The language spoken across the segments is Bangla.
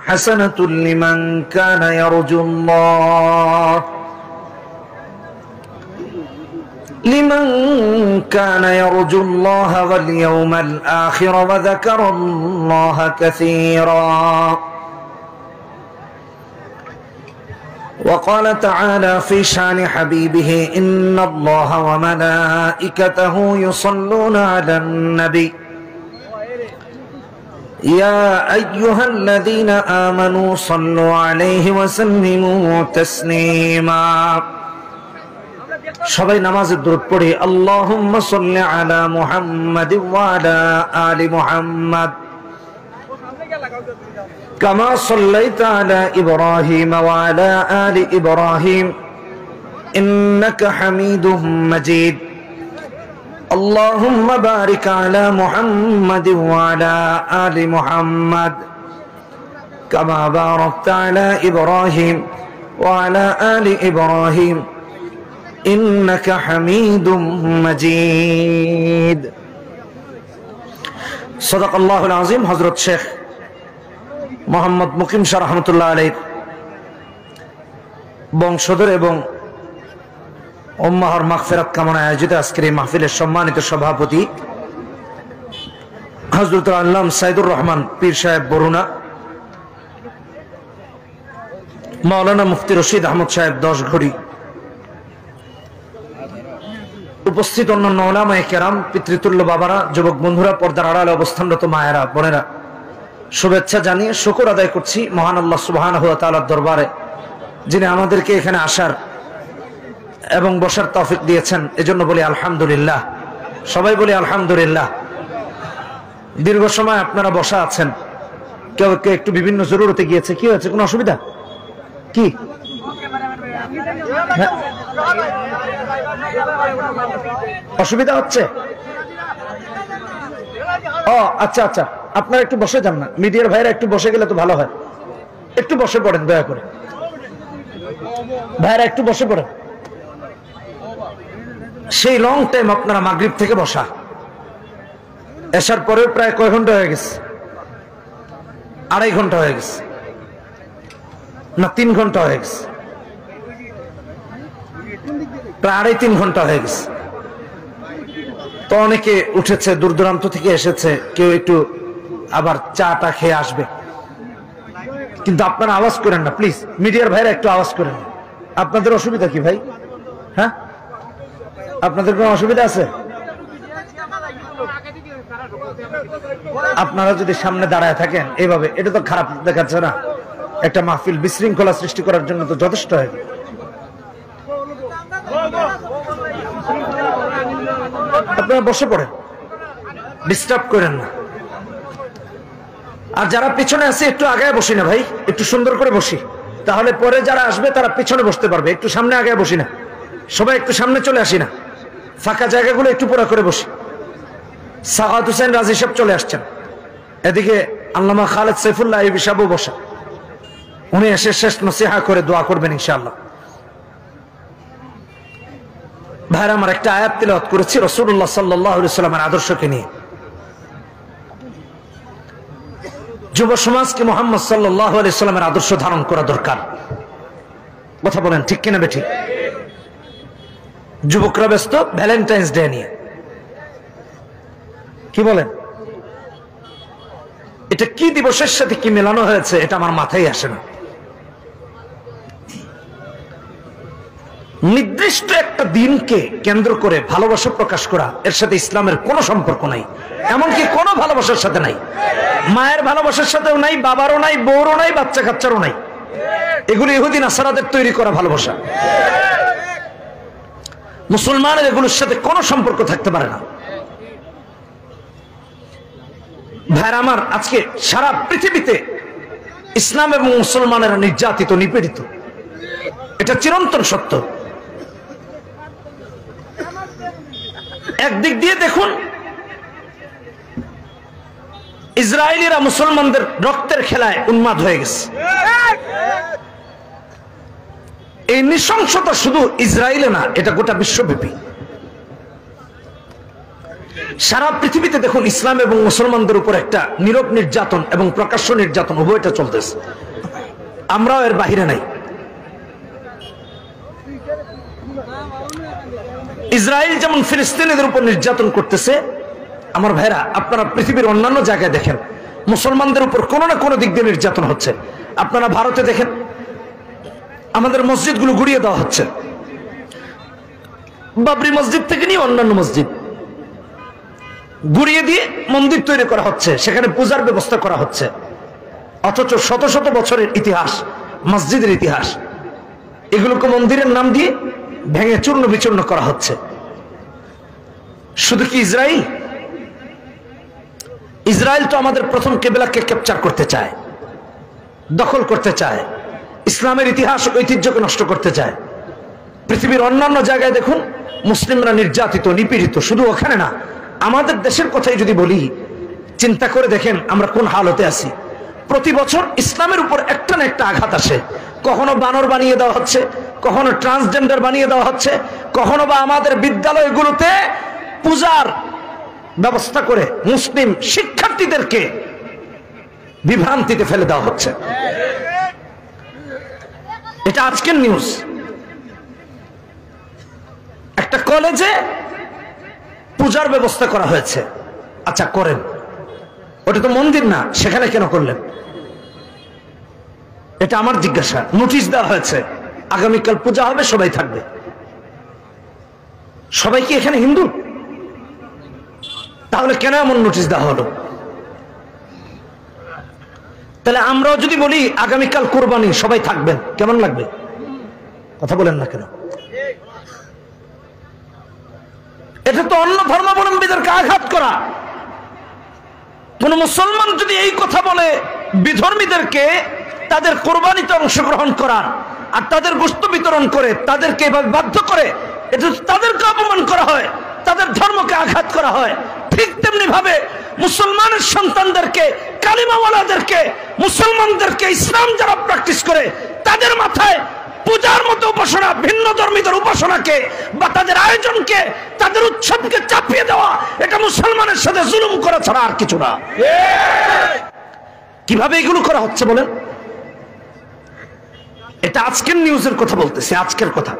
حسنة لمن كان يرجو الله واليوم الآخر وذكر الله كثيرا. وقال تعالى في شان حبيبه إن الله وملائكته يصلون على النبي يا أيها الذين آمنوا صلوا عليه وسلموا تسليما. সবাই নামাজের দরুদ পড়ি আল্লাহুম্মা সাল্লি আলা মুহাম্মাদ ওয়া আলা আলি মুহাম্মাদ কামা সাল্লাইতা আলা ইব্রাহিম ওয়া আলা আলি ইব্রাহিম ইন্নাকা হামিদুম মাজিদ। اللهم بارك على محمد وعلى آل محمد كما باركت على إبراهيم وعلى آل إبراهيم إنك حميد مجيد. صدق الله العظيم. حضرت شيخ মোহাম্মদ মুকিম শাহ রহমতুল্লাহ আলাইহি বংশধর এবং উম্মাহর মাগফিরাত কামনায় আয়োজিত আজকের এই মাহফিলের সম্মানিত সভাপতি হযরত আল্লামা সাইদুর রহমান পীর সাহেব বরুণা, মাওলানা মুফতি রশিদ আহমদ সাহেব 10 ঘড়ি, উপস্থিত অন্যান্য উলামায়ে কেরাম, পিতৃতুল্য বাবারা, যুবক বন্ধুরা, পর্দার আড়ালে অবস্থানরত মায়েরা, বোনেরা, শুভেচ্ছা জানিয়ে শুকর আদায় করছি মহান আল্লাহ সুবহানাহু ওয়া তাআলার দরবারে, যিনি আমাদেরকে এখানে আসার এবং বসার তৌফিক দিয়েছেন। এজন্য বলি আলহামদুলিল্লাহ। সবাই বলি আলহামদুলিল্লাহ। দীর্ঘ সময় আপনারা বসা আছেন, কেউ কেউ একটু বিভিন্ন জরুরতে গিয়েছে। কি হয়েছে? কোনো অসুবিধা? কি অসুবিধা হচ্ছে? ও আচ্ছা আচ্ছা, আপনারা একটু বসে যান না, মিডিয়ার ভাইরা একটু বসে গেলে তো ভালো হয়। একটু বসে পড়েন দয়া করে, ভাইরা একটু বসে পড়েন। সেই লং টাইম আপনারা মাগরিব থেকে বসা, এসার পরে প্রায় কয় ঘন্টা হয়ে গেছে? 2.5 ঘন্টা হয়ে গেছে না 3 ঘন্টা হয়ে গেছে? প্রায় 2.5-3 ঘন্টা হয়ে গেছে। তো অনেকে উঠেছে, দূর দূরান্ত থেকে এসেছে, কেউ একটু আবার চাটা খেয়ে আসবে। কিন্তু আপনারা আওয়াজ করেন না প্লিজ, মিডিয়ার ভাইরা একটু আওয়াজ করেন। আপনাদের অসুবিধা কি ভাই? হ্যাঁ, আপনাদের কোনো অসুবিধা আছে? আপনারা যদি সামনে দাঁড়ায় থাকেন এইভাবে, এটা তো খারাপ দেখাচ্ছে না? একটা মাহফিল বিশৃঙ্খলা সৃষ্টি করার জন্য তো যথেষ্ট হয়। আপনারা বসে পড়েন, ডিস্টার্ব করেন না। আর যারা পিছনে আছে একটু আগায় বসি না ভাই, একটু সুন্দর করে বসি, তাহলে পরে যারা আসবে তারা পিছনে বসতে পারবে। একটু সামনে আগায় বসি না, সবাই একটু সামনে চলে আসি না, ফাঁকা জায়গাগুলো একটু পুরো করে বসি। সাগাত হোসেন রাজি সাহেব চলে আসছেন, এদিকে আল্লামা খালেদ সাইফুল্লাহ আইয়ুবী সাহেবও বসা, উনি এসে শেষ নসিহা করে দোয়া করবেন ইনশাআল্লাহ। ভাইরা আমার, একটা আয়াত তিলাওয়াত করেছি রাসূলুল্লাহ সাল্লাল্লাহু আলাইহি ওয়াসাল্লামের আদর্শকে নিয়ে। যুব সমাজকে মুহাম্মদ সাল্লাল্লাহু আলাইহি ওয়াসাল্লামের আদর্শ ধারণ করা দরকার। কথা বলেন ঠিক কিনা বেঠিক? যুবকরা ব্যস্ত ভ্যালেন্টাইন্স ডে নিয়ে, কি বলেন? এটা কি দিবসের সাথে কি মেলানো হয়েছে এটা আমার মাথায় আসে না। নির্দিষ্ট একটা দিনকে কেন্দ্র করে ভালোবাসা প্রকাশ করা, এর সাথে ইসলামের কোনো সম্পর্ক নাই, এমনকি কোনো ভালোবাসার সাথে নাই। মায়ের ভালোবাসার সাথেও নাই, বাবারও নাই, বউরও নাই, বাচ্চা কাচ্চারও নাই। এগুলো ইহুদি নাসারাদের তৈরি করা ভালোবাসা। মুসলমানের এগুলোর সাথে কোনো সম্পর্ক থাকতে পারে না। ভাইরা আমার, আজকে সারা পৃথিবীতে ইসলাম এবং মুসলমানেরা নির্যাতিত, নিপীড়িত, এটা চিরন্তন সত্য। একদিক দিয়ে দেখুন, ইসরায়েলিরা মুসলমানদের রক্তের খেলায় উন্মাদ হয়ে গেছে। এই নৃশংসতা শুধু ইসরায়েলে না, এটা গোটা বিশ্বব্যাপী। সারা পৃথিবীতে দেখুন ইসলাম এবং মুসলমানদের উপর একটা নীরব নির্যাতন এবং প্রকাশ্য নির্যাতন উভয়টা চলতেছে, আমরাও এর বাহিরে নাই। ইসরায়েল যেমন ফিলিস্তিনিদের উপর নির্যাতন করতেছে, আমার ভাইরা আপনারা পৃথিবীর অন্যান্য জায়গায় দেখেন মুসলমানদের উপর কোনো না কোনো দিক দিয়ে নির্যাতন হচ্ছে। আপনারা ভারতে দেখেন আমাদের মসজিদগুলো গুড়িয়ে দেওয়া হচ্ছে, বাবরি মসজিদ থেকে নিয়ে অন্যান্য মসজিদ গুড়িয়ে দিয়ে মন্দির তৈরি করা হচ্ছে, সেখানে পূজার ব্যবস্থা করা হচ্ছে, অথচ শত শত বছরের ইতিহাস, মসজিদের ইতিহাস, এগুলোকে মন্দিরের নাম দিয়ে ভেঙে চূর্ণ বিচূর্ণ করা হচ্ছে। শুধু কি ইসরায়েল? ইসরায়েল তো আমাদের প্রথম কেবলাকে ক্যাপচার করতে চায়, দখল করতে চায়, ইসলামের ইতিহাস ঐতিহ্যকে নষ্ট করতে চায়। পৃথিবীর অন্যান্য জায়গায় দেখুন মুসলিমরা নির্যাতিত, নিপীড়িত। শুধু ওখানে না, আমাদের দেশের কথাই যদি বলি, চিন্তা করে দেখেন আমরা কোন হালতে আছি। প্রতি বছর ইসলামের উপর একটা না একটা আঘাত আসে। কখনো বানর বানিয়ে দেওয়া হচ্ছে, কখনো ট্রান্সজেন্ডার বানিয়ে দেওয়া হচ্ছে, কখনো বা আমাদের বিদ্যালয়গুলোতে পূজার ব্যবস্থা করে মুসলিম শিক্ষার্থীদেরকে বিভ্রান্তিতে ফেলে দেওয়া হচ্ছে। এটা আজকের নিউজ। একটা কলেজে পূজার ব্যবস্থা করা হয়েছে, আচ্ছা করেন, ওটা তো মন্দির না, সেখানে কেন করলেন? এটা আমার জিজ্ঞাসা। নোটিশ দেওয়া হয়েছে আগামীকাল পূজা হবে, সবাই থাকবে। সবাই কি এখানে হিন্দু? তাহলে কেন এমন নোটিশ দেওয়া হলো? তাহলে আমরাও যদি বলি আগামীকাল কোরবানি, সবাই থাকবেন, কেমন লাগবে? কথা বলেন না কেন? এটা তো অন্য ধর্মাবলম্বীদেরকে আঘাত করা। কোন মুসলমান যদি এই কথা বলে বিধর্মীদেরকে তাদের কোরবানিতে অংশগ্রহণ করার আর তাদের গোশত বিতরণ করে তাদেরকে এভাবে বাধ্য করে, এটা তাদেরকে অপমান করা হয়, তাদের ধর্মকে আঘাত করা হয়। ঠিক তেমনি ভাবে মুসলমানের সন্তানদেরকে, কালিমাওয়ালাদেরকে, মুসলমানদেরকে, ইসলাম যারা প্র্যাকটিস করে তাদের মাথায় পূজার মতো উপাসনা, ভিন্ন ধর্মীদের উপাসনাকে বা তাদের আয়োজনকে, তাদের উৎসবকে চাপিয়ে দেওয়া, এটা মুসলমানের সাথে জুলুম করা ছাড়া আর কিছু না। কিভাবে এগুলো করা হচ্ছে বলেন? এটা আজকের নিউজের কথা বলতেছি, আজকের কথা।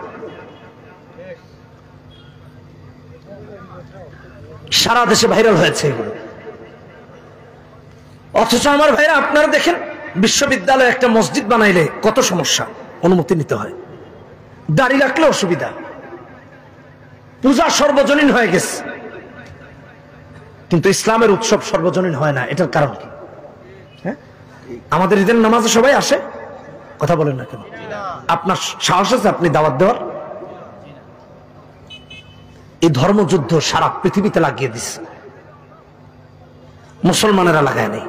সারা দেশে ভাইরাল হয়েছে এগুলো। অথচ আমার ভাইরা আপনারা দেখেন বিশ্ববিদ্যালয়ে একটা মসজিদ বানাইলে কত সমস্যা, অনুমতি নিতে হয়, দাড়ি রাখলে অসুবিধা, পূজা সর্বজনীন হয়ে গেছে, কিন্তু ইসলামের উৎসব সর্বজনীন হয় না। এটার কারণ কি? হ্যাঁ, আমাদের ঈদের নামাজে সবাই আসে, কথা বলেন না কেন? আপনার সাহস আছে আপনি দাওয়াত দেওয়ার? এই ধর্মযুদ্ধ সারা পৃথিবীতে লাগিয়ে দিচ্ছে, মুসলমানেরা লাগায় নেই।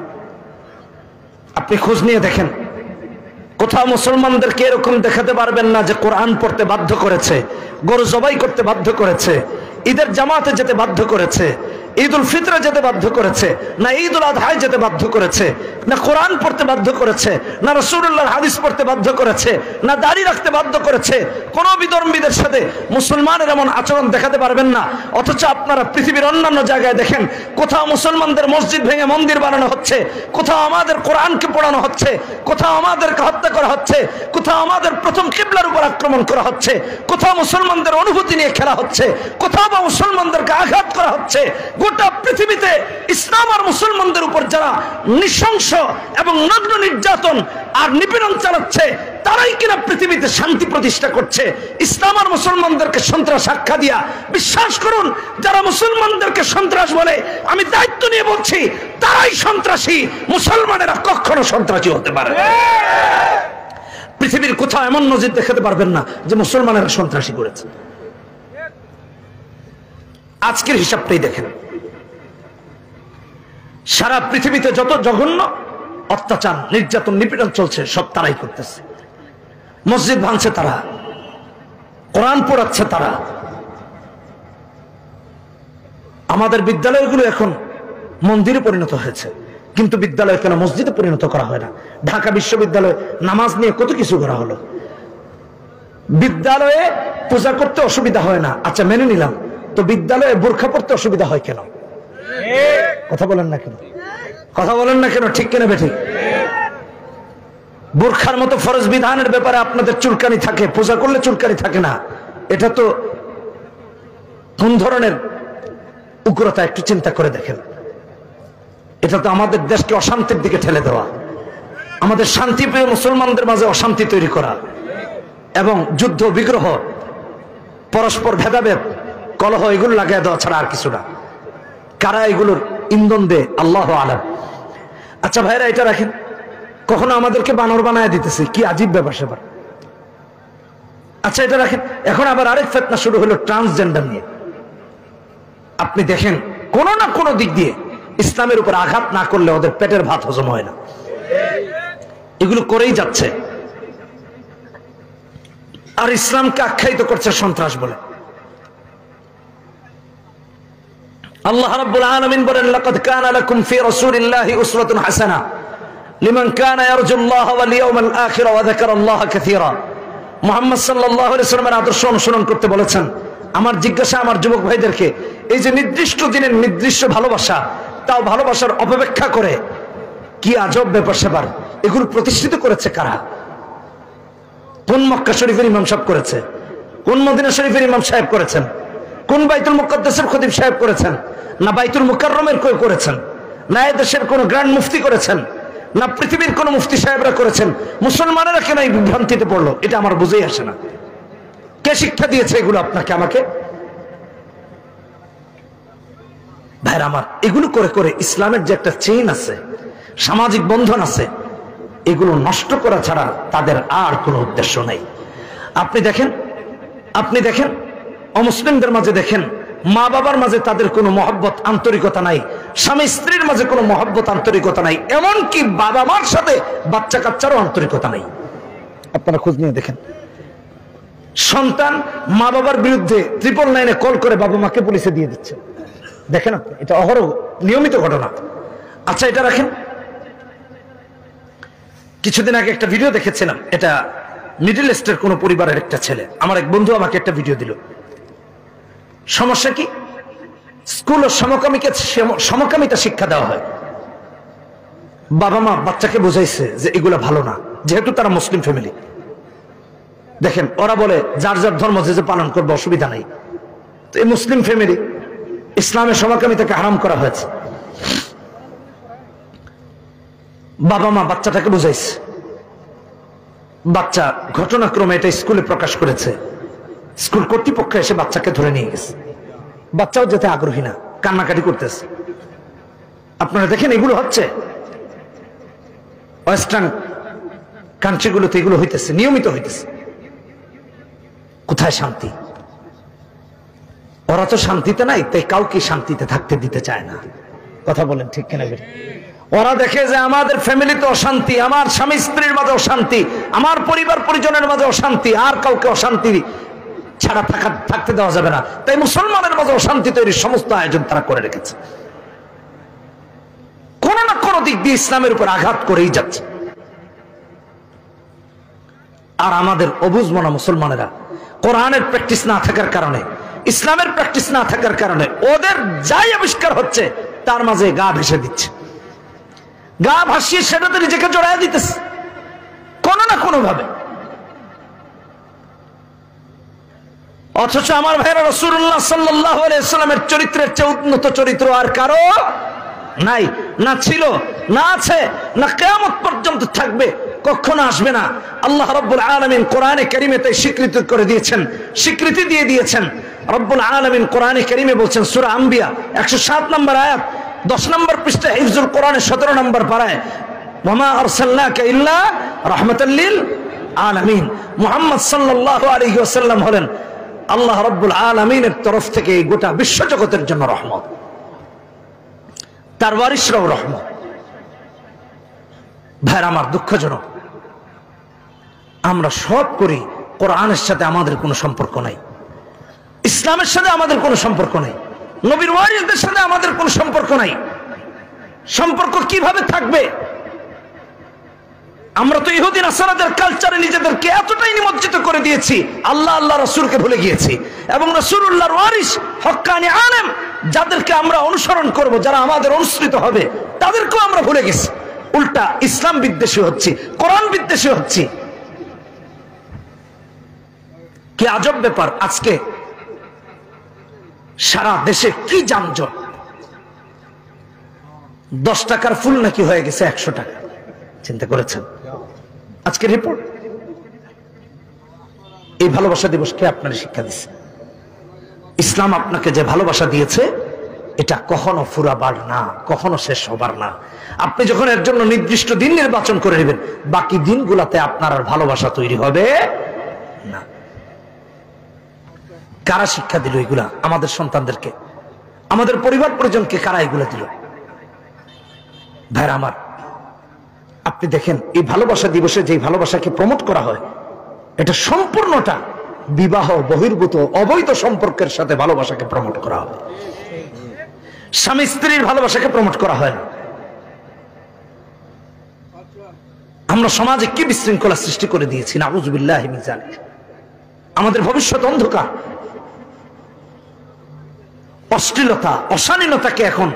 আপনি খোঁজ নিয়ে দেখেন, কোথাও মুসলমানদেরকে এরকম দেখাতে পারবেন না যে কোরআন পড়তে বাধ্য করেছে, গরু জবাই করতে বাধ্য করেছে, ঈদের জামাতে যেতে বাধ্য করেছে, ঈদ উল ফিতরে যেতে বাধ্য করেছে, না ঈদ উল আজহায় যেতে বাধ্য করেছে, না কোরআন পড়তে বাধ্য করেছে, না রাসূলুল্লাহর হাদিস পড়তে বাধ্য করেছে, না দাড়ি রাখতে বাধ্য করেছে। কোন বিধর্মীদের সাথে মুসলমানের এমন আচরণ দেখাতে পারবেন না। অথচ আপনারা পৃথিবীর অন্যান্য জায়গায় দেখেন, কোথাও মুসলমানদের মসজিদ ভেঙে মন্দির বানানো হচ্ছে, কোথাও আমাদের কোরআনকে পড়ানো হচ্ছে, কোথাও আমাদেরকে হত্যা করা হচ্ছে, কোথাও আমাদের প্রথম কিবলার উপর আক্রমণ করা হচ্ছে, কোথাও মুসলমানদের অনুভূতি নিয়ে খেলা হচ্ছে, কোথাও বা মুসলমানদেরকে আঘাত করা হচ্ছে। গোটা পৃথিবীতে ইসলাম আর মুসলমানদের উপর যারা নৃশংস এবং নগ্ন নির্যাতন আর নিপীড়ন চালাচ্ছে, তারাই কিনা পৃথিবীতে শান্তি প্রতিষ্ঠা করছে। ইসলাম আর মুসলমানদেরকে সন্ত্রাস আখ্যা দিয়া, বিশ্বাস করুন যারা মুসলমানদেরকে সন্ত্রাস বলে, আমি দায়িত্ব নিয়ে বলছি, তারাই সন্ত্রাসী। মুসলমানেরা কখনো সন্ত্রাসী হতে পারে না। পৃথিবীর কোথাও এমন নজির দেখাতে পারবেন না যে মুসলমানেরা সন্ত্রাসী করেছে। আজকের হিসাবটাই দেখেন, সারা পৃথিবীতে যত জঘন্য অত্যাচার, নির্যাতন, নিপীড়ন চলছে সব তারাই করতেছে। মসজিদ ভাঙছে তারা, কোরআন পড়াচ্ছে তারা। আমাদের বিদ্যালয়গুলো এখন মন্দিরে পরিণত হয়েছে, কিন্তু বিদ্যালয় কেন মসজিদে পরিণত করা হয় না? ঢাকা বিশ্ববিদ্যালয়ে নামাজ নিয়ে কত কিছু করা হলো। বিদ্যালয়ে পূজা করতে অসুবিধা হয় না, আচ্ছা মেনে নিলাম, তো বিদ্যালয়ে বোরখা পড়তে অসুবিধা হয় কেন? কথা বলেন না কেন? কথা বলেন না কেন? ঠিক কিনা বেঠিক? বোরখার মতো ফরজ বিধানের ব্যাপারে আপনাদের চুলকানি থাকে, পূজা করলে চুলকানি থাকে না। এটা তো কোন ধরনের উগ্রতা, একটু চিন্তা করে দেখেন। এটা তো আমাদের দেশকে অশান্তির দিকে ঠেলে দেওয়া, আমাদের শান্তিপ্রিয় মুসলমানদের মাঝে অশান্তি তৈরি করা এবং যুদ্ধ বিগ্রহ, পরস্পর ভেদাভেদ, কলহ এগুলো লাগিয়ে দেওয়া ছাড়া আর কিছু না। কারা এগুলোর ইন্ধন দেয় আল্লাহ আলাম। আচ্ছা ভাইরা, এটা রাখেন, কখনো আমাদেরকে বানর বানায় দিতেছে, কি আজীব ব্যাপার সেবার। আচ্ছা এটা রাখেন, এখন আবার আরেক ফিতনা শুরু হলো ট্রান্সজেন্ডার নিয়ে। আপনি দেখেন, কোন না কোন দিক দিয়ে ইসলামের উপর আঘাত না করলে ওদের পেটের ভাত হজম হয় না, এগুলো করেই যাচ্ছে। আর ইসলামকে আখ্যায়িত করছে সন্ত্রাস বলে। আল্লাহ রাব্বুল আলামিন বলেন, লাকাদ কানা লাকুম ফি রাসূলিল্লাহি উসওয়াতুন হাসানাহ লিমান কানা ইয়ারজুল্লাহ ওয়াল ইয়াউমাল আখির ওয়া যাকারাল্লাহা কাসীরা। মুহাম্মদ সাল্লাল্লাহু আলাইহি ওয়াসাল্লামের আদর্শ অনুসরণ করতে বলেছেন। আমার জিজ্ঞাসা আমার যুবক ভাইদেরকে, এই যে নির্দিষ্ট দিনের নির্দিষ্ট ভালোবাসা, তাও ভালোবাসার অপেক্ষা করে, কি আজব ব্যাপার সেবার। এগুলো প্রতিষ্ঠিত করেছে কারা? কোন মক্কা শরীফের ইমাম সাহেব করেছে? কোন মদিনা শরীফের ইমাম সাহেব করেছেন? কোন বাইতুল মুকাদ্দাসের খতিব সাহেব করেছেন? না বাইতুল মুকাররমের কেউ করেছেন? না এদেশের কোন গ্র্যান্ড মুফতি করেছেন? না পৃথিবীর কোন মুফতি সাহেবরা করেছেন? মুসলমানেরা কেন এই বিভ্রান্তিতে পড়লো? এটা আমার বুঝেই আসে না। কে শিক্ষা দিয়েছে এগুলো আপনাকে, আমাকে? ভাইরা আমার, এগুলো করে করে ইসলামের যে একটা চেইন আছে, সামাজিক বন্ধন আছে, এগুলো নষ্ট করা ছাড়া তাদের আর কোনো উদ্দেশ্য নেই। আপনি দেখেন অমুসলিমদের মাঝে দেখেন, মা বাবার মাঝে তাদের কোনো মহব্বত আন্তরিকতা নাই, স্বামী স্ত্রীর মাঝে কোনো মহব্বত আন্তরিকতা নাই, এমনকি বাবা মার সাথে বাচ্চা কাচ্চারও আন্তরিকতা নাই। আপনারা খোঁজ নিয়ে দেখেন, সন্তান মা বাবার বিরুদ্ধে 999 কল করে বাবা মাকে পুলিশে দিয়ে দিচ্ছে। দেখেন আপনি, এটা অহরহ নিয়মিত ঘটনা। আচ্ছা এটা রাখেন, কিছুদিন আগে একটা ভিডিও দেখেছিলাম, এটা মিডল ইস্টের কোন পরিবারের একটা ছেলে। আমার এক বন্ধু আমাকে একটা ভিডিও দিল। সমস্যা কি? স্কুল ও সমকামিতা শিক্ষা দেওয়া হয়। বাবা মা বাচ্চাকে বুঝাইছে যে এগুলা ভালো না, যেহেতু তারা মুসলিম ফ্যামিলি। দেখেন, ওরা বলে যার যার ধর্ম যে পালন করবে, অসুবিধা নাই। তো এই মুসলিম ফ্যামিলি, ইসলামের সমকামিতাকে হারাম করা হয়েছে। বাবা মা বাচ্চাটাকে বুঝাইছে, বাচ্চা ঘটনাক্রমে এটা স্কুলে প্রকাশ করেছে। স্কুল কর্তৃপক্ষ এসে বাচ্চাকে ধরে নিয়ে গেছে। বাচ্চাও যেতে আগ্রহী না, কান্নাকাটি করতেছে। আপনারা দেখেন, এগুলো হচ্ছে ওয়েস্টার্ন কান্ট্রিগুলোতে, এগুলো হইতেছে, নিয়মিত হইতেছে। কোথায় শান্তি? ওরা তো শান্তিতে নাই, তাই কাউকে শান্তিতে থাকতে দিতে চায় না। কথা বলেন ঠিক কিনা? ওরা দেখে যে আমাদের ফ্যামিলিতে অশান্তি, আমার স্বামী স্ত্রীর মাঝে অশান্তি, আমার পরিবার পরিজনের মাঝে অশান্তি, আর কাউকে অশান্তি ছাড়া থাকতে দেওয়া যাবে না। তাই মুসলমানের মাঝে অশান্তি তৈরির সমস্ত আয়োজন তারা করে রেখেছে। কোন না কোন দিক দিয়ে ইসলামের উপর আঘাত করেই যাচ্ছে। আর আমাদের অবুঝ মনা মুসলমানেরা কোরআনের প্র্যাকটিস না থাকার কারণে, ইসলামের প্র্যাকটিস না থাকার কারণে ওদের যাই আবিষ্কার হচ্ছে তার মাঝে গা ভেসে দিচ্ছে, গা ভাসিয়ে সেটাতে নিজেকে জড়ায় দিতেছে কোনো না কোনো ভাবে। অথচ আমার ভাইরা, রাসূলুল্লাহ সাল্লাল্লাহু আলাইহি ওয়াসাল্লামের চরিত্রের চেয়ে উন্নত চরিত্র আর কারো নাই, না ছিল, না আছে, না কিয়ামত পর্যন্ত থাকবে, কখনো আসবে না। আল্লাহ রাব্বুল আলামিন কোরআনে কারীমে তাই স্বীকৃতি দিয়ে দিয়েছেন। রব্বুল আলামিন কোরআনে কারীমে বলছেন, সূরা আম্বিয়া 107 নম্বর আয়াত, 10 নম্বর পৃষ্ঠা, হিফজুল কোরআনের 17 নম্বর পারায়, ওয়ামা আরসালনাকা ইল্লা রাহমাতাল লিল আলামিন। মুহাম্মদ সাল্লাল্লাহু আলাইহি ওয়াসাল্লাম হলেন আল্লাহ রাব্বুল আলামিনের তরফ থেকে এই গোটা বিশ্বজগতের জন্য রহমত, তার ওয়ারিসরাও রহমত। ভাইরা আমার, দুঃখজনক আমরা সব করি, কোরআনের সাথে আমাদের কোনো সম্পর্ক নাই, ইসলামের সাথে আমাদের কোনো সম্পর্ক নাই, নবীর ওয়ারিসদের সাথে আমাদের কোনো সম্পর্ক নাই। সম্পর্ক কিভাবে থাকবে? আমরা তো ইহুদি নাসারাদের কালচারে নিজেদেরকে এতটাই নিমজ্জিত করে দিয়েছি, আল্লাহ আল্লাহ রাসূলকে ভুলে গিয়েছি। এবং রাসূলুল্লাহর ওয়ারিস হক্কানি আলেম যাদেরকে আমরা অনুসরণ করব, যারা আমাদের অনুসৃত হবে, তাদেরকেও আমরা ভুলে গেছি। উল্টা ইসলাম বিদ্বেষী হচ্ছি, কোরআন বিদ্বেষী হচ্ছি। কি আজব ব্যাপার! আজকে সারা দেশে কি যানজট! 10 টাকার ফুল নাকি হয়ে গেছে 100 টাকা। চিন্তা করেছেন? আজকে রিপোর্ট। এই ভালোবাসা দিবস কে আপনার শিক্ষা দিচ্ছে? ইসলাম আপনাকে যে ভালোবাসা দিয়েছে এটা কখনো ফুরাবার না, কখনো শেষ হবার না। আপনি যখন এর জন্য নির্দিষ্ট দিন নির্বাচন করে নেবেন, বাকি দিনগুলোতে আপনার আর ভালোবাসা তৈরি হবে না। কারা শিক্ষা দিল এগুলা? আমাদের সন্তানদেরকে, আমাদের পরিবার পরিজনকে কারা এগুলা দিল? ভাইরা আমার, আপনি দেখেন এই ভালোবাসা দিবসে যে ভালোবাসাকে প্রমোট করা হয়, এটা সম্পূর্ণটা বিবাহ বহির্ভূত অবৈধ সম্পর্কের সাথে ভালোবাসাকে প্রমোট করা হয়। স্বামী স্ত্রীর ভালোবাসাকে প্রমোট করা হয় না। আমরা সমাজে কি বিশৃঙ্খলা সৃষ্টি করে দিয়েছি, নাউযুবিল্লাহি মিন যালিক। আমাদের ভবিষ্যৎ অন্ধকার। অশ্লীলতা, অশালীনতাকে এখন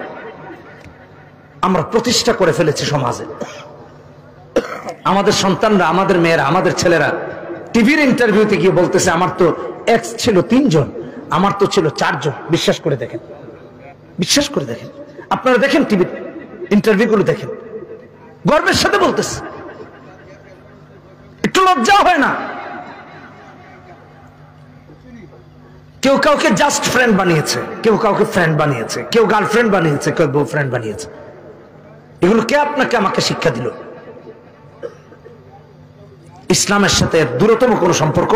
আমরা প্রতিষ্ঠা করে ফেলেছি সমাজে। আমাদের সন্তানরা, আমাদের মেয়েরা, আমাদের ছেলেরা টিভির ইন্টারভিউতে গিয়ে বলতেছে, আমার তো এক্স ছিল 3 জন, আমার তো ছিল 4 জন। বিশ্বাস করে দেখেন, বিশ্বাস করে দেখেন। আপনারা দেখেন টিভির ইন্টারভিউ গুলো দেখেন, গর্বের সাথে বলতেছে। একটু লজ্জা হয় না? কেউ কাউকে জাস্ট ফ্রেন্ড বানিয়েছে, কেউ কাউকে ফ্রেন্ড বানিয়েছে, কেউ গার্লফ্রেন্ড বানিয়েছে, কেউ বয়ফ্রেন্ড বানিয়েছে। এগুলো কে আপনাকে আমাকে শিক্ষা দিল? ইসলামের সাথে দূরতম কোনো সম্পর্ক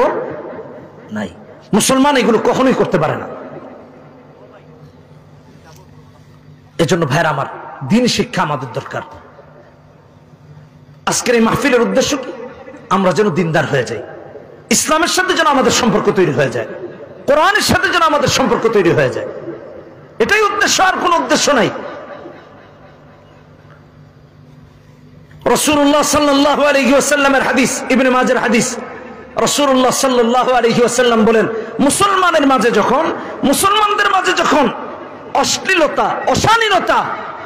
নাই। মুসলমান এগুলো কখনোই করতে পারে না। এজন্য ভাইরা আমার, দিন শিক্ষা আমাদের দরকার। আজকের এই মাহফিলের উদ্দেশ্য কি? আমরা যেন দিনদার হয়ে যাই, ইসলামের সাথে যেন আমাদের সম্পর্ক তৈরি হয়ে যায়, কোরআনের সাথে যেন আমাদের সম্পর্ক তৈরি হয়ে যায়। এটাই উদ্দেশ্য, আর কোনো উদ্দেশ্য নাই। রাসূলুল্লাহ সাল্লাল্লাহু আলাইহি ওয়াসাল্লামের হাদিস, ইবনে মাজাহর হাদিস, রাসূলুল্লাহ সাল্লাল্লাহু আলাইহি ওয়াসাল্লাম বলেন, মুসলমানদের মাঝে যখন অশ্লীলতা, অশালীনতা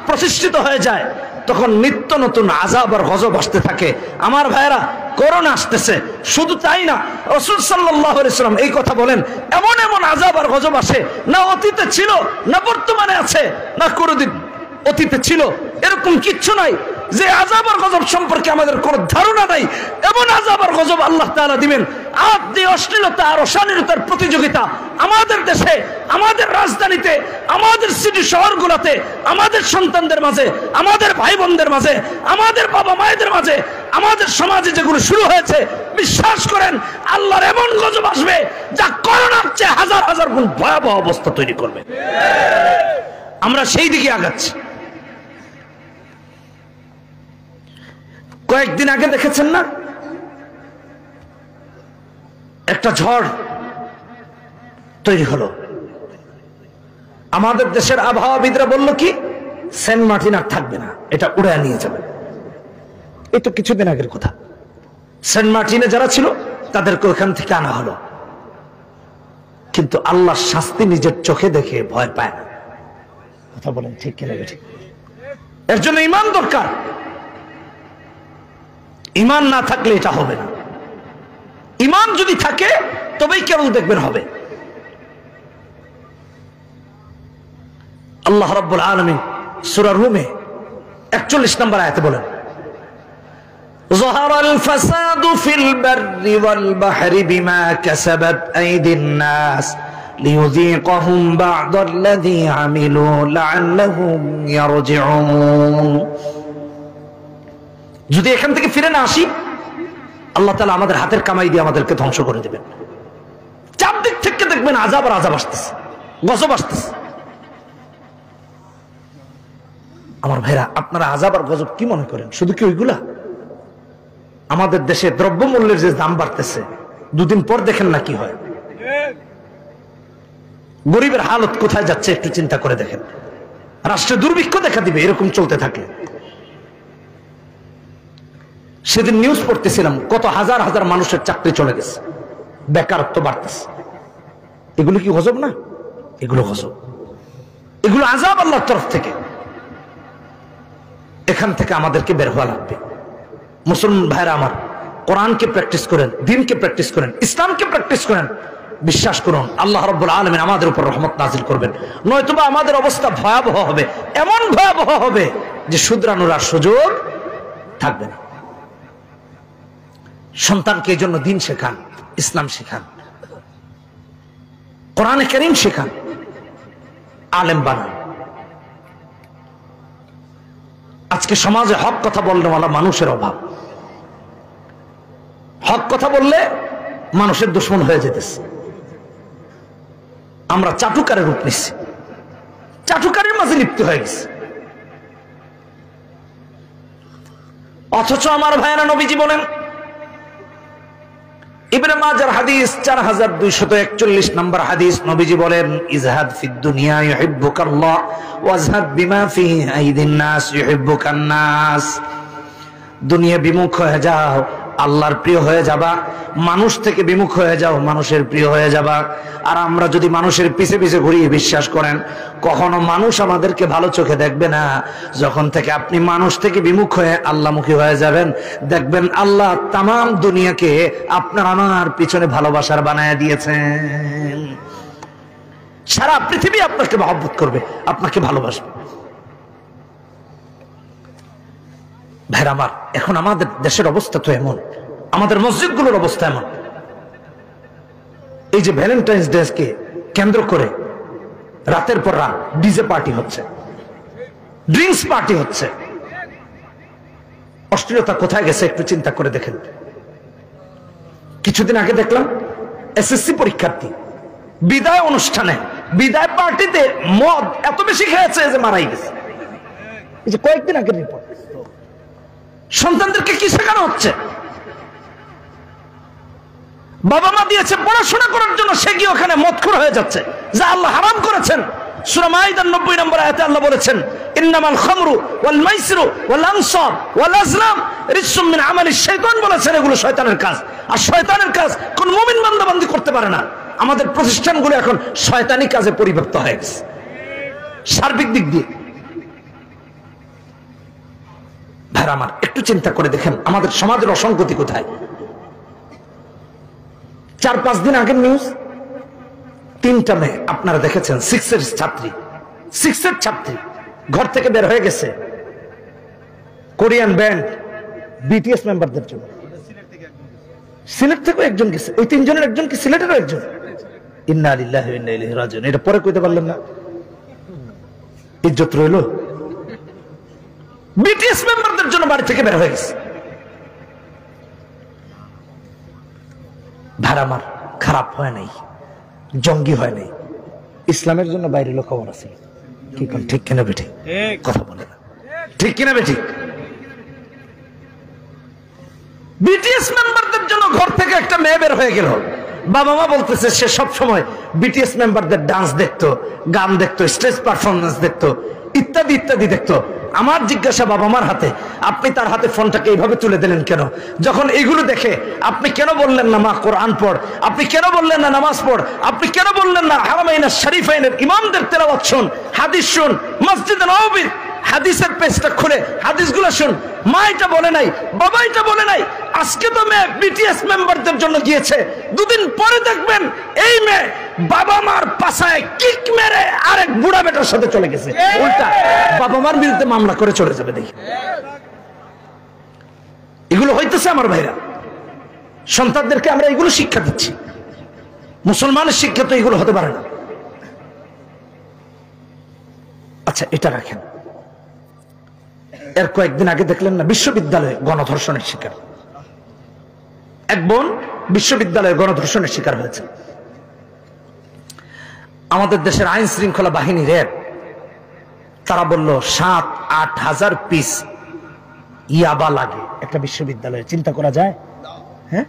প্রতিষ্ঠিত হয়ে যায়, তখন নিত্য নতুন আযাব আর গজব আসতে থাকে। আমার ভাইয়েরা, করোনা আসতেছে, শুধু তাই না, রাসূল সাল্লাল্লাহু আলাইহি ওয়াসাল্লাম এই কথা বলেন, এমন এমন আযাব আর গজব আসে, না অতীতে ছিল, না বর্তমানে আছে, না কোনোদিন অতীতে ছিল, এরকম কিচ্ছু নাই। যে আযাব আর গজব সম্পর্কে আমাদের কোনো ধারণা নাই, এমন আযাব আর গজব আল্লাহ তাআলা দিবেন। আজ অশ্লীলতা আর অশালীনতার প্রতিযোগিতা আমাদের দেশে, আমাদের রাজধানীতে, আমাদের সিটি শহরগুলোতে, আমাদের সন্তানদের মাঝে, আমাদের ভাই বোনদের মাঝে, আমাদের বাবা মায়েদের মাঝে, আমাদের সমাজে যেগুলো শুরু হয়েছে, বিশ্বাস করেন আল্লাহর এমন গজব আসবে যা করোনার চেয়ে হাজার হাজার গুণ ভয়াবহ অবস্থা তৈরি করবে। আমরা সেই দিকে আগাচ্ছি। কয়েকদিন আগে দেখেছেন না, একটা ঝড় তৈরি হলো। আমাদের দেশের আবহাওয়াবিদরা বলল কি, সেন্ট মার্টিন আর থাকবে না, এটা উড়ে নিয়ে যাবে। এই তো কিছুদিন আগের কথা। সেন্ট মার্টিনে যারা ছিল তাদেরকে ওখান থেকে আনা হলো, কিন্তু আল্লাহর শাস্তি নিজের চোখে দেখে ভয় পায় না। কথা বলেন ঠিক কিনা? ঠিক। এর জন্য ঈমান দরকার। ঈমান না থাকলে এটা হবে না। ঈমান যদি থাকে তবেই কেবল দেখবেন হবে। আল্লাহ রাব্বুল আলামিন সূরা রুমে 41 নম্বর আয়াতে বলেন, যাহারাল ফাসাদু ফিল বাররি ওয়াল বাহরি বিমা কাসাবাত আইদিন নাস লিয়ুযীকাহুম বা'দাল্লাযী আমিলু লা'আল্লাহুম ইয়ারজিউন। যদি এখান থেকে ফিরে না আসি, আল্লাহ তাআলা আমাদের হাতের কামাই দিয়ে আমাদেরকে ধ্বংস করে দেবেন। চারদিক থেকে দেখবেন আযাব আর আযাব আসতেছে, গজব আসতেছে। আমার ভাইরা, আপনারা আযাব আর গজব কি মনে করেন? শুধু কি ওইগুলা? আমাদের দেশে দ্রব্যমূল্যের যে দাম বাড়তেছে, দুদিন পর দেখেন না কি হয়। গরিবের হালত কোথায় যাচ্ছে একটু চিন্তা করে দেখেন। রাষ্ট্রে দুর্ভিক্ষ দেখা দিবে এরকম চলতে থাকে। সেদিন নিউজ পড়তেছিলাম, কত হাজার হাজার মানুষের চাকরি চলে গেছে, বেকারত্ব বাড়তেছে। এগুলো কি গজব না? এগুলো গজব। এগুলো আযাব আল্লাহর তরফ থেকে। এখান থেকে আমাদেরকে বের হওয়া লাগবে। মুসলমান ভাইরা আমার, কোরআনকে প্র্যাকটিস করেন, দ্বীনকে প্র্যাকটিস করেন, ইসলামকে প্র্যাকটিস করেন। বিশ্বাস করুন আল্লাহ রাব্বুল আলামিন আমাদের উপর রহমত নাজিল করবেন। নয়তোবা আমাদের অবস্থা ভয়াবহ হবে, এমন ভয়াবহ হবে যে শুধরানোর আর সুযোগ থাকবে না। সন্তানকে এই জন্য দ্বীন শেখান, ইসলাম শেখান, কোরআনে কারীম শেখান, আলেম বানান। আজকে সমাজে হক কথা বলনেওয়ালা মানুষের অভাব। হক কথা বললে মানুষের দুশ্মন হয়ে যেতেছে। আমরা চাটুকারের রূপ নিচ্ছি, চাটুকারের মাঝে লিপ্ত হয়ে গেছে। অথচ আমার ভাইয়েরা, নবীজি বলেন, ইবনে মাজার হাদিস 4241 নম্বর হাদিস, নবীজি বলেন, ইজহাদ ফিদ দুনিয়া ইউহিব্বুকাল্লাহ ওয়াজহাদ বিমা ফি আইদিন নাস ইউহিব্বুকান নাস। দুনিয়া বিমুখ হয়ে যাও, আল্লাহর প্রিয় হয়ে যাবা। মানুষ থেকে বিমুখ হয়ে যাও, মানুষের প্রিয় হয়ে যাবা। আর আমরা যদি মানুষের পিছে পিছে ঘুরি, বিশ্বাস করেন কখনো মানুষ আমাদেরকে ভালো চোখে দেখবে না। যখন থেকে আপনি মানুষ থেকে বিমুখ হয়ে আল্লাহমুখী হয়ে যাবেন, দেখবেন আল্লাহ তামাম দুনিয়াকে আপনার আমার পিছনে ভালোবাসার বানায় দিয়েছেন। সারা পৃথিবী আপনাকে মহব্বত করবে, আপনাকে ভালোবাসবে। ভাইরা আমার, এখন আমাদের দেশের অবস্থা তো এমন, আমাদের মসজিদগুলোর অবস্থা এমন। এই যে ভ্যালেন্টাইন্স ডে কে কেন্দ্র করে রাতের পর রাত ডিজে পার্টি হচ্ছে, ড্রিঙ্কস পার্টি হচ্ছে। অশ্লীলতা কোথায় গেছে একটু চিন্তা করে দেখেন। কিছুদিন আগে দেখলাম এসএসসি পরীক্ষার্থী বিদায় অনুষ্ঠানে, বিদায় পার্টিতে মদ এত বেশি খেয়েছে যে মারাই গেছে। এই যে কয়েকদিন আগের রিপোর্ট। সন্তানদেরকে কি শেখানো হচ্ছে? বাবা মা দিয়েছে পড়াশোনা করার জন্য, সে গিয়ে ওখানে মদখোর হয়ে যাচ্ছে, যা আল্লাহ হারাম করেছেন। সূরা মাইদার 90 নম্বর আয়াতে আল্লাহ বলেছেন, ইন্নামাল খামরু ওয়াল মাইসিরু ওয়াল আনসাব ওয়াল আজলাম রিজসুম মিন আমালিশ শাইতান। বলেছেন এগুলো শয়তানের কাজ, আর শয়তানের কাজ কোন মুমিন বান্দা বান্দি করতে পারে না। আমাদের প্রতিষ্ঠানগুলো এখন শয়তানি কাজে পরিবর্তিত হয়ে গেছে সার্বিক দিক দিয়ে। ভাইরা আমার, একটু চিন্তা করে দেখেন আমাদের সমাজের অসঙ্গতি কোথায়। 4-5 দিন আগের নিউজ, 3টা মেয়ে আপনারা দেখেছেন, 6 এর ছাত্রী ঘর থেকে বের হয়ে গেছে কোরিয়ান ব্যান্ড বিটিএস মেম্বারদের জন্য। সিলেট থেকে একজন গেছে, ওই 3 জনের একজন কি সিলেটেরও একজন। ইন্না লিল্লাহি ওয়া ইন্না ইলাইহি রাজিউন। এটা পরে কইতে পারলেন না, ইজ্জত রইল। বিটিএস মেম্বারদের জন্য বাড়ি থেকে বের হয়ে গেছে। ভাড়ামার খারাপ হয় নাই, জঙ্গি হয় নাই, ইসলামের জন্য বাইরে লোক খবর আছে। কি কোন ঠিক কিনা বেঠিক? কথা বলে না, ঠিক কিনা বেঠিক? বিটিএস মেম্বারদের জন্য ঘর থেকে একটা মেয়ে বের হয়ে গেল। বাবা মা বলতেছে সে সব সময় বিটিএস মেম্বারদের ডান্স দেখতো, গান দেখতো, স্টেজ পারফরমেন্স দেখতো, ইত্যাদি ইত্যাদি দেখতো। আমার জিজ্ঞাসা বাবা মার হাতে, আপনি তার হাতে ফোনটাকে এইভাবে তুলে দিলেন কেন? যখন এইগুলো দেখে আপনি কেন বললেন না মা কোরআন পড়? আপনি কেন বললেন না নামাজ পড়? আপনি কেন বললেন না হারামাইন শরীফাইনের ইমামদের তেলাওয়াত শুন, হাদিস শুন, মসজিদে নববীর হাদিসের পেজটা খুলে হাদিসগুলো শুন? মা এটা বলে নাই, বাবা এটা বলে নাই। আজকে তো মেয়ে বিটিএস মেম্বারদের জন্য গিয়েছে, 2 দিন পরে দেখবেন এই মেয়ে বাবা মার পাছায় কিক মেরে আরেক বুড়া বেটার সাথে চলে গেছে। উল্টা বাবা মার বিরুদ্ধে মামলা করে চলে যাবে। দেখি এগুলো হইতেছে আমার ভাইরা। সন্তানদেরকে আমরা এগুলো শিক্ষা দিচ্ছি। মুসলমানের শিক্ষা তো এগুলো হতে পারে না। আচ্ছা, এটা রাখেন। এর কয়েকদিন আগে দেখলেন না বিশ্ববিদ্যালয়ে গণধর্ষণের শিকার এক বোন, বিশ্ববিদ্যালয়ে গণধর্ষণের শিকার হয়েছে। আমাদের দেশের আইন শৃঙ্খলা বাহিনী র্যাব তারা বলল 7-8 হাজার পিস ইয়াবা লাগে একটা বিশ্ববিদ্যালয়ে। চিন্তা করা যায়? হ্যাঁ,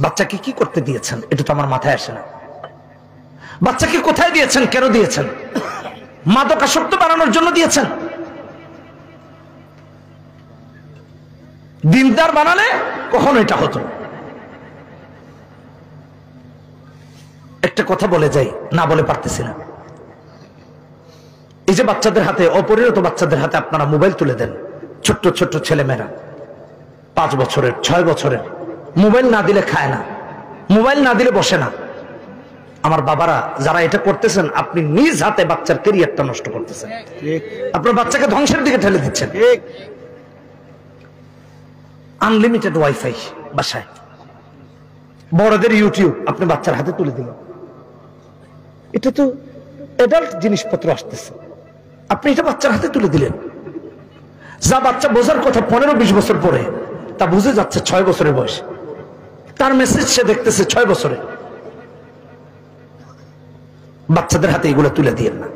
বাচ্চাকে কি করতে দিয়েছেন এটা তো আমার মাথায় আসে না। বাচ্চাকে কোথায় দিয়েছেন, কেন দিয়েছেন? মাদকাসক্ত বানানোর জন্য দিয়েছেন? দিনদার বানালে কখনো এটা হতো। একটা কথা বলে যাই, না বলে পারতেছি না। এই যে বাচ্চাদের হাতে, অপরিণত বাচ্চাদের হাতে আপনারা মোবাইল তুলে দেন, ছোট্ট ছোট্ট ছেলেমেয়েরা 5 বছরের 6 বছরের, মোবাইল না দিলে খায় না, মোবাইল না দিলে বসে না। আমার বাবারা যারা এটা করতেছেন, আপনি নিজ হাতে বাচ্চার ক্যারিয়ারটা নষ্ট করতেছেন, আপনার বাচ্চাকে ধ্বংসের দিকে ঠেলে দিচ্ছেন। আনলিমিটেড ওয়াইফাই বাসায়, বড়দের ইউটিউব আপনি বাচ্চার হাতে তুলে দিলেন। এটা তো অ্যাডাল্ট জিনিসপত্র আসতেছে, আপনি এটা বাচ্চার হাতে তুলে দিলেন। যা বাচ্চা বোঝার কথা 15-20 বছর পরে, তা বুঝে যাচ্ছে 6 বছরের বয়সে। তার মেসেজ সে দেখতেছে 6 বছরে। বাচ্চাদের হাতে এগুলো তুলে দিয়েন না।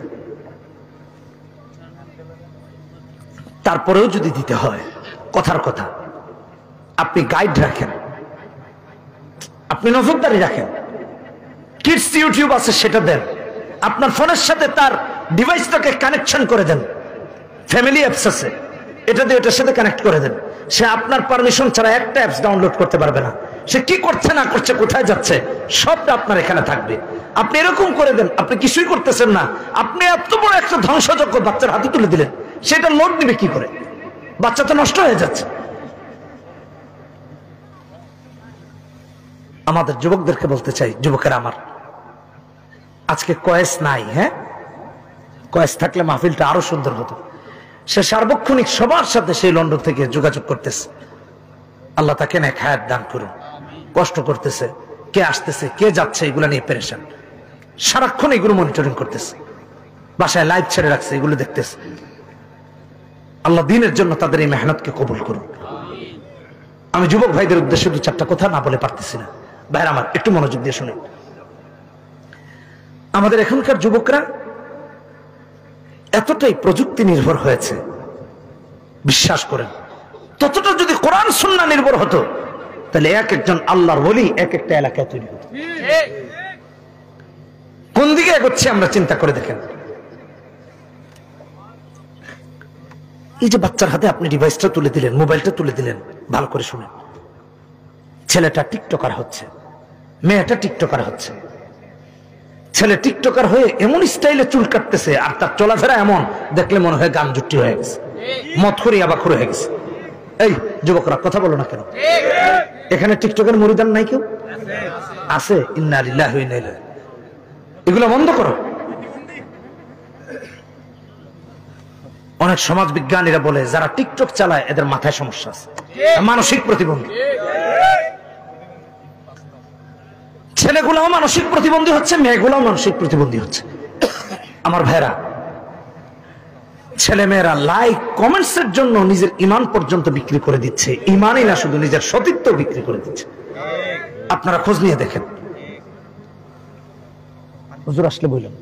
তারপরেও যদি দিতে হয়, কথার কথা, আপনি গাইড রাখেন, আপনি নজরদারি রাখেন। কিডস ইউটিউব আছে, সেটা দেন। আপনার ফোনের সাথে তার ডিভাইসটাকে কানেকশন করে দেন। ফ্যামিলি অ্যাপস আছে, এটা দিয়ে এটার সাথে কানেক্ট করে দেন। সে আপনার পারমিশন ছাড়া একটা অ্যাপস ডাউনলোড করতে পারবে না। সে কি করছে না করছে, কোথায় যাচ্ছে, সবটা আপনার এখানে থাকবে। আপনি এরকম করে দেন, আপনি কিছুই করতেছেন না, আপনি এত বড় একটা ধ্বংসযজ্ঞ বাচ্চার হাতে তুলে দিলেন। সেটা লোড নিবে কি করে? বাচ্চা তো নষ্ট হয়ে যাচ্ছে। আমাদের যুবকদেরকে বলতে চাই, যুবকেরা আমার, আজকে কয়েস নাই। হ্যাঁ, কয়েস থাকলে মাহফিলটা আরো সুন্দর হতো। সে সার্বক্ষণিক সবার সাথে সেই লন্ডন থেকে যোগাযোগ করতেছে। আল্লাহ তাকে নেক হায়াত দান করুন। কষ্ট করতেছে, কে আসতেছে কে যাচ্ছে এগুলো নিয়ে পেরেশান, সারাক্ষণ এগুলো মনিটরিং করতেছে, বাসায় লাইভ ছেড়ে রাখছে, এগুলো দেখতেছে। আল্লাহ দ্বীনের জন্য তাদের এই মেহনতকে কবুল করুন। আমি যুবক ভাইদের উদ্দেশ্যে 2-4টা কথা না বলে পারতেছি না। ভাইরা আমার, একটু মনোযোগ দিয়ে শুনুন। আমাদের এখনকার যুবকরা এতটাই প্রযুক্তি নির্ভর হয়েছে, বিশ্বাস করেন, ততটা যদি কোরআন সুন্নাহ নির্ভর হতো, তাহলে এক একজন আল্লাহর ওলি এক একটা এলাকায় তৈরি হতো। কোন দিকে এগোচ্ছে আমরা চিন্তা করে দেখেন। এই যে বাচ্চার হাতে আপনি ডিভাইসটা তুলে দিলেন, মোবাইলটা তুলে দিলেন, ভালো করে শুনেন। ছেলেটা টিকটকার হচ্ছে, মেয়েটা টিকটকার হচ্ছে। ছেলে টিকটকার হয়ে এমন স্টাইলে চুল কাটতেছে, আর তার চলাফেরা এমন, দেখলে মনে হয় গান জুটি হয়ে গেছে, মদখুরি আবাখুরি হয়ে গেছে। এই যুবকরা কথা বলো না কেন? এখানে টিকটকের মুরিদান নাই কেউ? আছে? ইন্না লিল্লাহি ওয়া ইন্না ইলাইহি। এগুলো বন্ধ করো। অনেক সমাজ বিজ্ঞানীরা বলে, যারা টিকটক চালায় এদের মাথায় সমস্যা আছে, মানসিক প্রতিবন্ধী। ছেলেগুলাও মানসিক প্রতিবন্ধী হচ্ছে, মেয়েগুলাও মানসিক প্রতিবন্ধী হচ্ছে। আমার ভাইরা, ছেলেমেয়েরা লাইক কমেন্টস এর জন্য নিজের ইমান পর্যন্ত বিক্রি করে দিচ্ছে। ইমানই না, শুধু নিজের সতীত্ব বিক্রি করে দিচ্ছে। আপনারা খোঁজ নিয়ে দেখেন। হুজুর আসলে বললেন,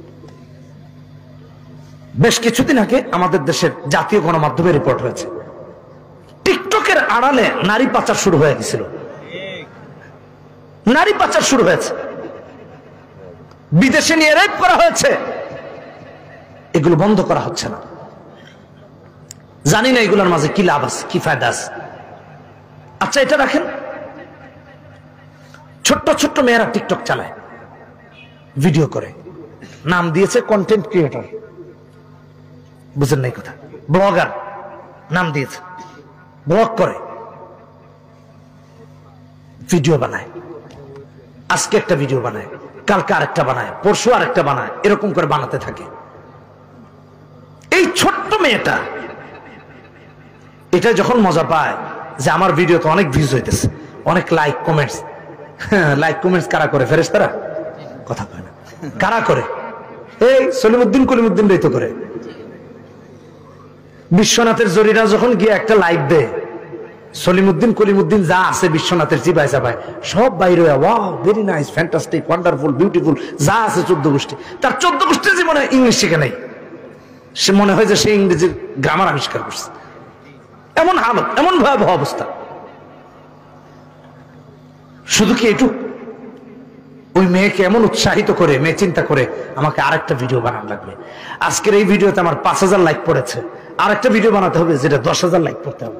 বেশ কিছুদিন আগে আমাদের দেশের জাতীয় গণমাধ্যমে রিপোর্ট হয়েছে, টিকটকের আড়ালে নারী পাচার শুরু হয়ে গেছিল। নারী পাচার শুরু হয়েছে, বিদেশে নিয়ে রেপ করা হয়েছে। এগুলো বন্ধ করা হচ্ছে না। জানি না এগুলোর মাঝে কি লাভ আছে, কি ফায়দা আছে। আচ্ছা, এটা রাখেন, ছোট্ট ছোট্ট মেয়েরা টিকটক চালায়, ভিডিও করে, নাম দিয়েছে কন্টেন্ট ক্রিয়েটর। বুঝেন নাই কথা? ব্লগার নাম দিয়েছে, ব্লগ করে, ভিডিও বানায়। আজকে একটা ভিডিও বানায়, কালকে আরেকটা বানায়, পরশু আরেকটা বানায়, এরকম করে বানাতে থাকে। এই ছোট্ট মেয়েটা এটা যখন মজা পায় যে আমার ভিডিও তো অনেক ভিউজ হইতেছে, অনেক লাইক কমেন্টস। লাইক কমেন্টস কারা করে? ফেরেশতারা? কথা কয় না। কারা করে? এই সলিমুদ্দিন কলিমুদ্দিন রে তো করে। বিশ্বনাথের জরিনা যখন গিয়ে একটা লাইক দেয়, সলিমুদ্দিন কলিমুদ্দিন যা আছে বিশ্বনাথের জিবাই চাবায় সব বাইরে, wow, very nice, fantastic, wonderful, beautiful, যা আছে 14 গোষ্ঠী। তার 14 গোষ্ঠীর জীবনে ইংলিশ শিখে নাই। সে মনে হয় যে সে ইংরেজির গ্রামার আবিষ্কার করছে। এমন হালত, এমন ভয়াবহ অবস্থা। শুধু কি এটুক? ওই মেয়েকে এমন উৎসাহিত করে, মেয়ে চিন্তা করে আমাকে আরেকটা ভিডিও বানানো লাগবে। আজকের এই ভিডিওতে আমার 5000 লাইক পড়েছে, আরেকটা ভিডিও বানাতে হবে যেটা 10,000 লাইক পড়তে হবে।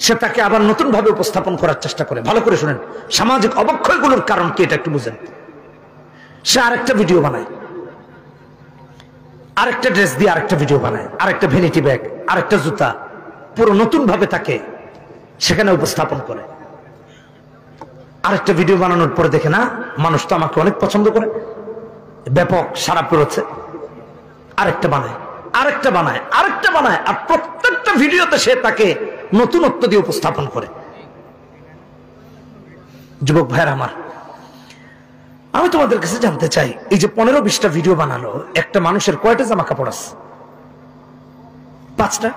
সে তাকে আবার নতুন ভাবে উপস্থাপন করার চেষ্টা করে। ভালো করে শুনেন, সামাজিক অবক্ষয়গুলোর কারণ কি এটা একটু বুঝেন। সে আরেকটা ভিডিও বানায়, আরেকটা ড্রেস দিয়ে আরেকটা ভিডিও বানায়, আরেকটা ভ্যানিটি ব্যাগ, আরেকটা জুতা, পুরো নতুন ভাবে তাকে সেখানে উপস্থাপন করে। আরেকটা ভিডিও বানানোর পরে দেখে না মানুষ তো আমাকে অনেক পছন্দ করে, ব্যাপক সারা পড়েছে, আরেকটা বানায়, আরেকটা বানায়, আরেকটা বানায়, আর প্রত্যেকটা ভিডিওতে সে তাকে নতুনত্ব দিয়ে উপস্থাপন করে। যুবক ভাইয়ের আমার, আমি তোমাদের কাছে জানতে চাই, এই যে 15-20টা ভিডিও বানালো, একটা মানুষের কয়টা জামা কাপড় আছে? 5টা,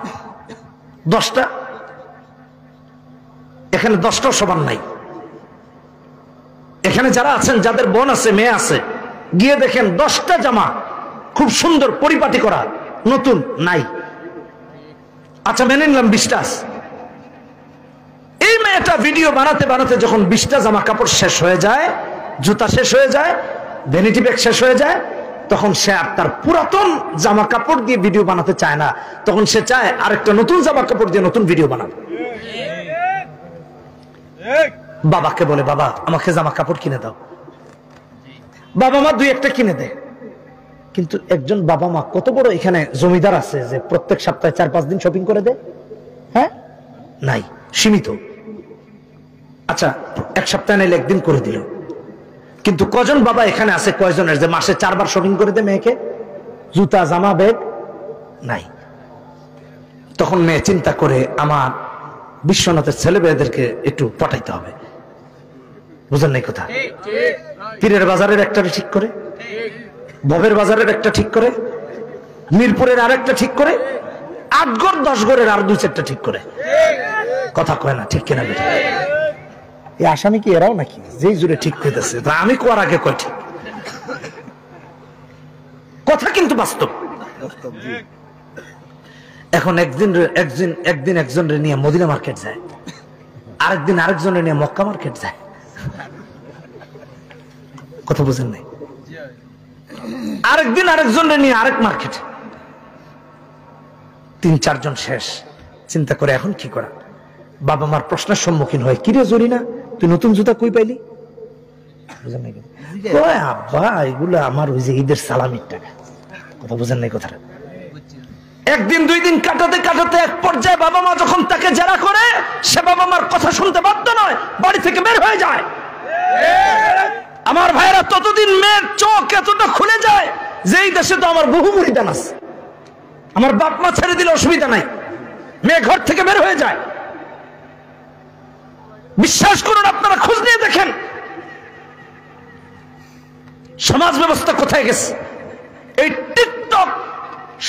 10টা? এখানে 10টাও সমান নাই। এখানে যারা আছেন, যাদের বোন আছে, মেয়ে আছে, গিয়ে দেখেন 10টা জামা খুব সুন্দর পরিপাটি করা নতুন নাই। আচ্ছা মেনে নিলাম 20টা আছে। এই মেয়েটা ভিডিও বানাতে বানাতে যখন 20টা জামা কাপড় শেষ হয়ে যায়, জুতা শেষ হয়ে যায়, ভ্যানিটি ব্যাগ শেষ হয়ে যায়, তখন সে আর তার পুরাতন জামা কাপড় দিয়ে ভিডিও বানাতে চায় না, তখন সে চায় আরেকটা নতুন জামা কাপড় দিয়ে নতুন ভিডিও বানাবে। বাবাকে বলে, বাবা আমাকে জামা কাপড় কিনে দাও। বাবা মা 2-1টা কিনে দেয়। কিন্তু একজন বাবা মা কত বড় এখানে জমিদার আছে যে প্রত্যেক সপ্তাহে 4-5 দিন শপিং করে দেয়? হ্যাঁ, নাই, সীমিত। আচ্ছা 1 সপ্তাহ নাইলে 1 দিন করে দিল। কিন্তু কজন বাবা এখানে আছে, কয়জনের যে মাসে 4 বার শপিং করে দেয় মেয়েকে, জুতা জামা ব্যাগ? নাই। তখন মেয়ে চিন্তা করে, আমার বিশ্বনাথের ছেলে মেয়েদেরকে একটু পটাইতে হবে। বুঝেন নাই কথা? পীরের বাজারের একটা ঠিক করে, ভবের বাজারের একটা ঠিক করে, মিরপুরের আরেকটা ঠিক করে, 8 গড় 10 গড়ের আর 2-4টা ঠিক করে। কথা কয় না, ঠিক কিনা বেটা? এই আসামি কি এরাও নাকি যেই জুড়ে ঠিক কইতেছে? আমি কোয়ার আগে কয় ঠিক কথা, কিন্তু বাস্তব। এখন একদিন একজনের নিয়ে মদিনা মার্কেট যায়, আরেকদিন আরেকজনের নিয়ে মক্কা মার্কেট যায়। কথা বুঝেন নাই? আরেকদিন আরেকজনের নিয়ে আরেক মার্কেট, 3-4 জন শেষ। চিন্তা করে এখন কি করা? বাবা মার প্রশ্নের সম্মুখীন হয়, কিরে জরিনা তুই নতুন জুতা কই পাইলি? বুঝেন নাই? আব্বা এগুলো আমার ওই যে ঈদের সালামির টাকা। কথা বুঝেন নাই কথাটা? 1 দিন 2 দিন কাটাতে কাটাতে এক পর্যায়ে বাবা মা যখন তাকে জেরা করে, সে বাবা মার কথা শুনতে বাধ্য নয়, বাড়ি থেকে বের হয়ে যায়। আমার ভাইয়েরা, ততদিন মেয়ের চোখ এতটা খুলে যায় যে এই দেশে তো আমার বহু মুরিদান আছে, আমার বাপ মা ছেড়ে দিলে অসুবিধা নাই, মেয়ে ঘর থেকে বের হয়ে যায়। বিশ্বাস করুন, আপনারা খোঁজ নিয়ে দেখেন সমাজ ব্যবস্থা কোথায় গেছে। এই টিকটক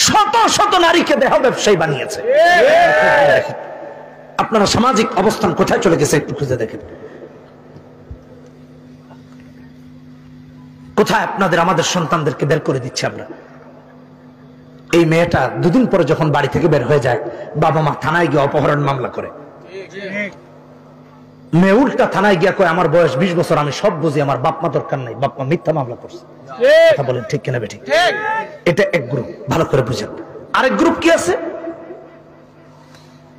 শত শত নারীকে দেহ ব্যবসায়ী বানিয়েছে। আপনারা সামাজিক অবস্থান কোথায় চলে গেছে একটু খুঁজে দেখেন। কোথায় আপনাদের আমাদের সন্তানদেরকে বের করে দিচ্ছে আমরা। এই মেয়েটা 2 দিন পরে যখন বাড়ি থেকে বের হয়ে যায়, বাবা মা থানায় গিয়ে অপহরণ মামলা করে। মেয়ে উল্টা থানায় গিয়া কয়, আমার বয়স 20 বছর, আমি সব বুঝি, আমার বাপ মা দরকার নাই। বাপ মা মিথ্যা মামলা করছে। কথা বলেন ঠিক কিনা বেঠিক? এটা এক গ্রুপ, ভালো করে বুঝেন। আরেক গ্রুপ কি আছে?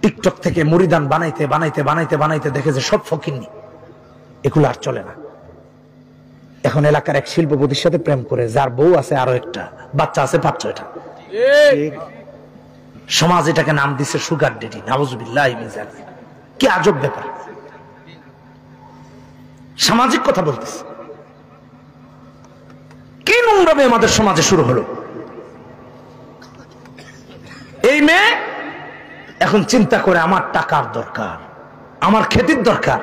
টিকটক থেকে মুরিদান বানাইতে বানাইতে বানাইতে বানাইতে দেখে যে সব ফকিন্নি, এগুলো আর চলে না। এখন এলাকার এক শিল্পপতির সাথে প্রেম করে, যার বউ আছে আরো একটা, বাচ্চা আছে 5-6টা। সমাজ এটাকে নাম দিচ্ছে সুগার ডেডি। নাউজুবিল্লাহ মিন যালিক। কি আজব ব্যাপার! সামাজিক কথা বলতেছে, কি নোংরামে আমাদের সমাজে শুরু হলো। এই মেয়ে এখন চিন্তা করে, আমার টাকার দরকার, আমার খেতির দরকার,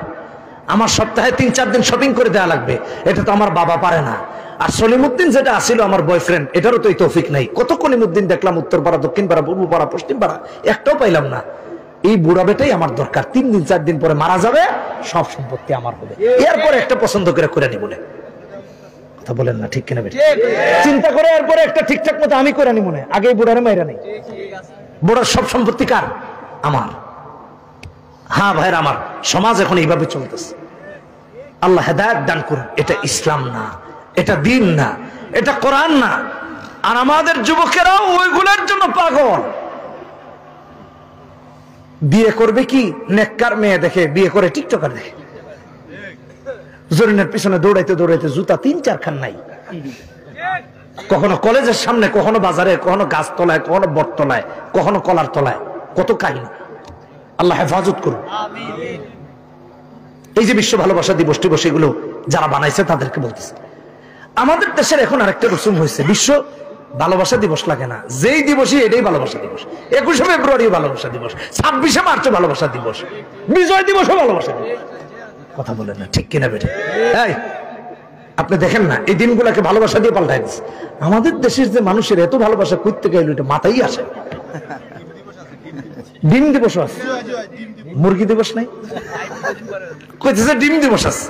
আমার সপ্তাহে 3-4 দিন শপিং করে দেওয়া লাগবে। এটা তো আমার বাবা পারে না। আর সলিমুদ্দিন যেটা আসিল আমার বয়ফ্রেন্ড, এটারও তো এই তৌফিক নাই। কত কলিমুদ্দিন দেখলাম, উত্তর পাড়া, দক্ষিণ পাড়া, পূর্ব পাড়া, পশ্চিম পাড়া, একটাও পাইলাম না। এই বুড়া বেটাই আমার দরকার। 3 দিন 4 দিন পরে মারা যাবে, সব সম্পত্তি আমার হবে, এরপরে একটা পছন্দ করে নি বলে। কথা বলেন না, ঠিক কিনা বেটা? চিন্তা করে এরপরে একটা ঠিকঠাক মতো আমি করে নি মনে, আগে বুড়ারে মাইরা নেই। বুড়ার সব সম্পত্তি কার? আমার। হ্যাঁ ভাইয়ের আমার, সমাজ এখন এইভাবে চলতেছে। আল্লাহ হেদায়েত দান করুন। এটা ইসলাম না, এটা দিন না, এটা কোরআন না। আর আমাদের যুবকেরাও ওইগুলোর জন্য পাগল। বিয়ে করবে কি নেককার মেয়ে দেখে, বিয়ে করে টিকটকার দেখে। জরিনের পিছনে দৌড়াইতে দৌড়াইতে জুতা 3-4 খান নাই। কখনো কলেজের সামনে, কখনো বাজারে, কখনো গাছতলায়, কখনো বটতলায়, কখনো কলার তলায়, কত কাহিনী। আল্লাহ হেফাজত করুন। এই যে বিশ্ব ভালোবাসা দিবস টিবস এগুলো যারা বানাইছে তাদেরকে বলতেছে, আমাদের দেশের এখন আরেকটা রসুম হয়েছে, বিশ্ব ভালোবাসা দিবস লাগে না, যেই দিবসই এটাই ভালোবাসা দিবস। 21শে ফেব্রুয়ারি ভালোবাসা দিবস, 26শে মার্চও ভালোবাসা দিবস, বিজয় দিবসও ভালোবাসা দিবস। কথা বলেন না, ঠিক কিনা বেটে? আপনি দেখেন না এই দিনগুলাকে ভালোবাসা দিয়ে পাল্টাই দিচ্ছে। আমাদের দেশের যে মানুষের এত ভালোবাসা করতে গেল এটা মাথায় আসে। ডিম দিবস আছে, মুরগি দিবস নাই, কইতেছে ডিম দিবস আছে।